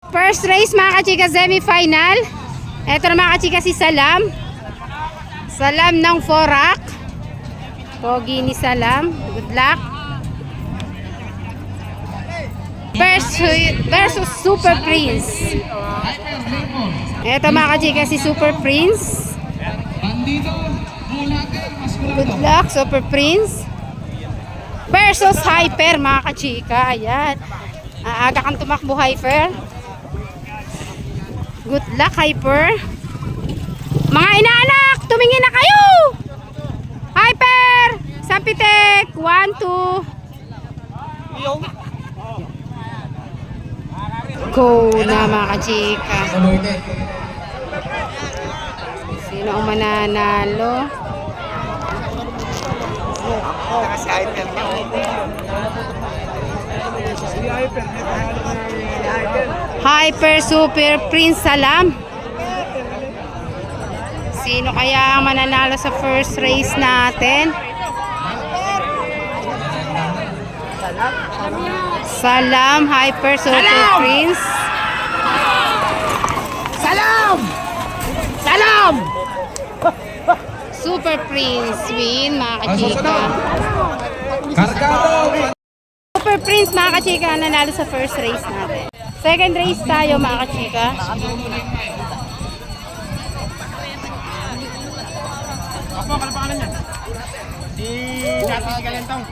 First race mga kachika, semi-final. Ito na mga kachika si Salam. Salam ng Forak. Pogi ni Salam. Good luck. Versus Super Prince. Ito mga kachika si Super Prince. Good luck Super Prince. Versus Hyper mga kachika. Ayan. Aga kang tumakbo Hyper. Good luck Hyper. Mga inaanak, tumingin na kayo. Hyper, Sampitek, 1, 2. Go na mga kachika. Sino ang mananalo? Hyper Super Prince Salam. Sino kaya ang mananalo sa first race natin? Salam, Hyper Super Prince. Salam! Salam! Super Prince win mga kachika. Super Prince mga kachika nanalo sa first race natin. Second race tayo mga kachika. Ako, kalapangalan niya. Si Jati Galentong.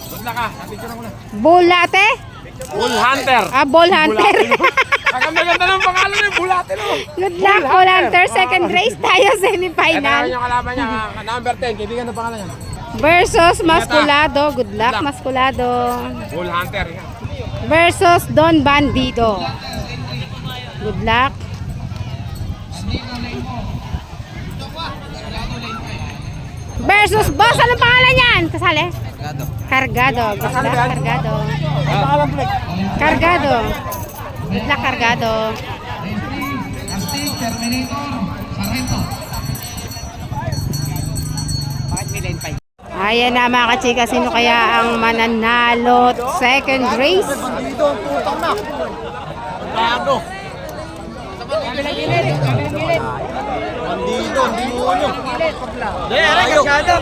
Good luck ka. Napicture mo na. Bull latte? Bull Hunter. Bull Hunter. Ang ganda ng pangalan ng Bull Hunter. Good luck, Bull Hunter. Second race tayo, semi-final. Ito yung kalaban niya. Number 10. Kaibigan ng pangalan niya. Versus Masculado. Good luck, Masculado. Bull Hunter. Versus Don Bandido. Good luck. Versus Boss, anong pangalan yan? Kasali? Cargado. Good luck, Cargado. Cargado. Good luck, Cargado. Ayan na mga kachika, sino kaya ang mananalo second race? Dito ang putang na. Cargado. Bandido, hindi mo ulo. Cargado.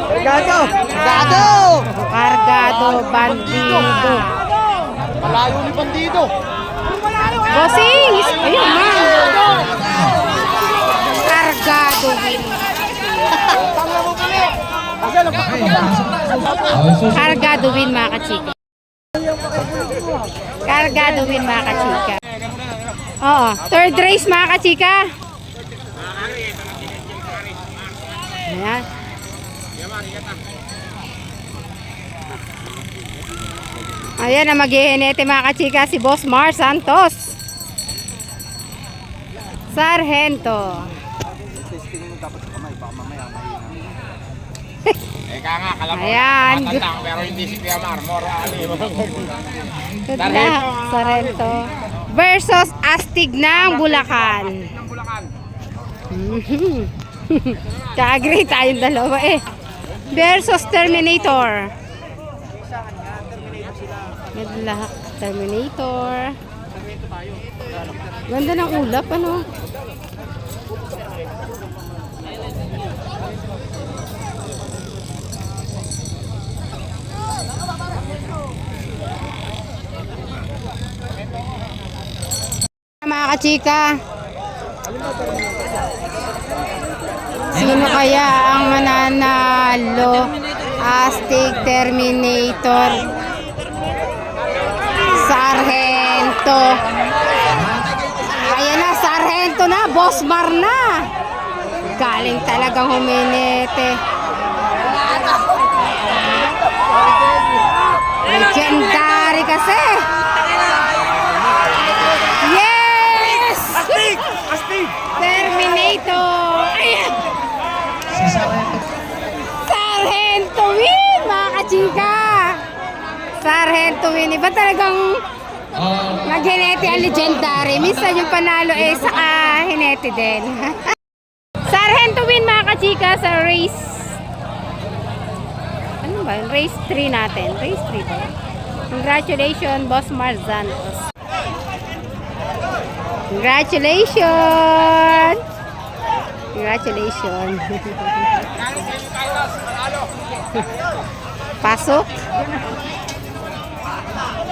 Cargado. Cargado. Cargado, Bandido. Malayo ni Bandido. Bossing! Ayun na. Cargado win. Cargado win mga kachika. Cargado win mga kachika. Oo. Third race mga kachika. Ayan. Ayan na mag-iinete mga kachika si Boss Mar Santos. Sargento. Eka nga, kalaban. Ayan. Matandang, pero hindi si Kuya Mar. Morali. Good luck, Sargento. Versus Astig ng Bulacan. Ka-agree tayong dalawa eh. Versus Terminator. Good luck, Terminator. Ganda ng ulap, ano? Mga kachika, sino kaya ang mananalo? Astig, Terminator, Sargento. Ayan na, Sargento na, Boss Mar na. Galing talagang huminete. Legendary kasi. Yes! Astig! Astig! Terminator! Ayan! Sargento win, mga kachika! Sargento win. Iba talagang nag-hinete ang legendary. Minsan yung panalo saka hinete din. Sargento win, mga kachika, sa race. Ano ba? Race 3 natin. Race 3 ba? Congratulations, Boss Mar Santos. Congratulations! Congratulations! Pasok!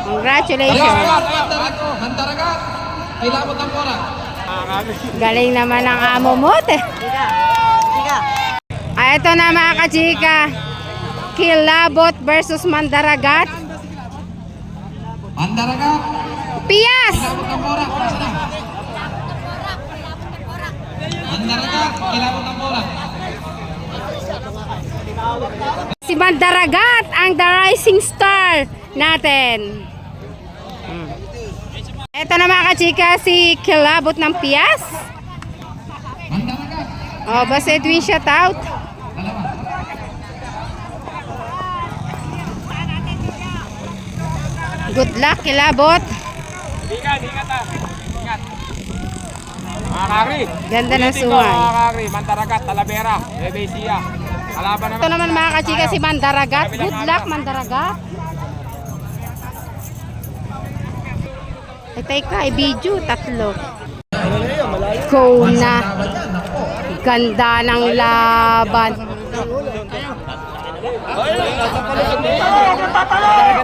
Congratulations! Mandaragat, kilabot ng bola. Galing naman ang amo mo, te. Ay, ito na mga kachika. Kilabot versus Mandaragat. Mandaragat, Pias! kilabot ng bola. Pasa na. Mandaragat, kilabot ng bola. Si Mandaragat ang the rising star natin. Ito na mga kachika, si Kilabot ng Pias. Mandaragat, Oh, Boss Edwin, shout out. dalawa. Good luck, Kilabot. Ingat. Mga kagri. Ganda ng Ulitin ko, suway. mga kagri. Mandaragat, Talavera, Ebesia. Kalaban Ito naman mga kachika, si Mandaragat. Good luck, Mandaragat. Ay, teka, i-video, tatlo. Go na. Ganda ng laban.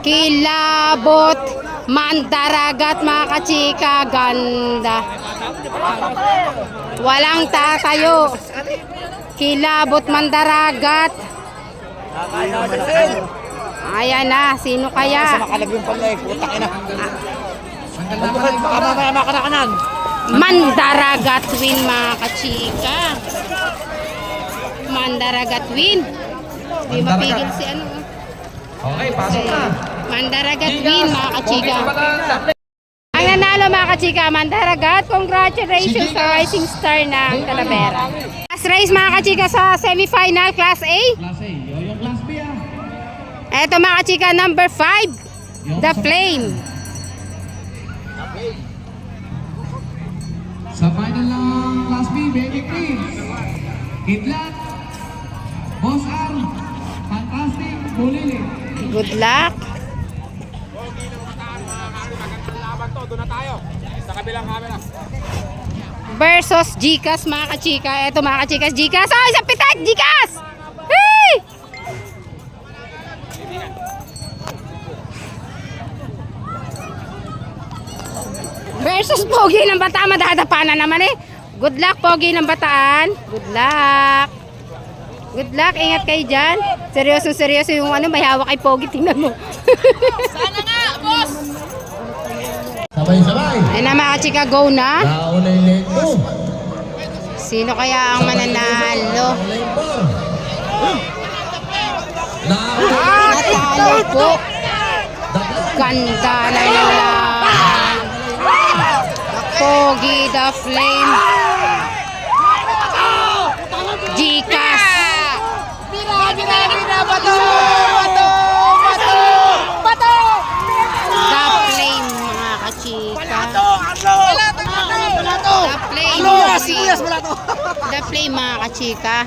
Kilabot, Mandaragat, mga kachika. Ganda. Walang tatayo. Kilabot, Mandaragat. Ayan na, sino kaya? Mandaragat win, mga kachika. Mandaragat win. Di mapigil si ano. Okay, pasok na. Mandaragat win, mga kachika. Ang nanalo, mga kachika, Mandaragat. Congratulations sa rising star ng Talavera. Last race, mga kachika, sa semifinal Class A. Class A, yung Class B ah. Eto, mga kachika, number 5, The Flame. Sa final ng Class B, Baby Prince, Kidlat, Boss Arm, Fantastic, Bulili. Good luck. Laban to, doon na tayo. Sa kabilang camera. Versus Gcash, mga kachika. Eto, mga kachikas, Gcash. Oh, isang pitak, Gcash! Hey! Versus Pogi ng Bataan. Madadapa na naman eh. Good luck, Pogi ng Bataan. Good luck. Good luck. Ingat kayo dyan. Seryoso yung ano, may hawak kay Pogi. Tingnan mo. Sabay-sabay. Ayun na, mga kachika, go na. Nauna yung lane 2. Sino kaya ang mananalo? Lane 4. Nauna Natalo po. Ganda na yung laban. Pogi the Flame. Gcash. The Flame, mga kachika. The Flame. The Flame, mga kachika.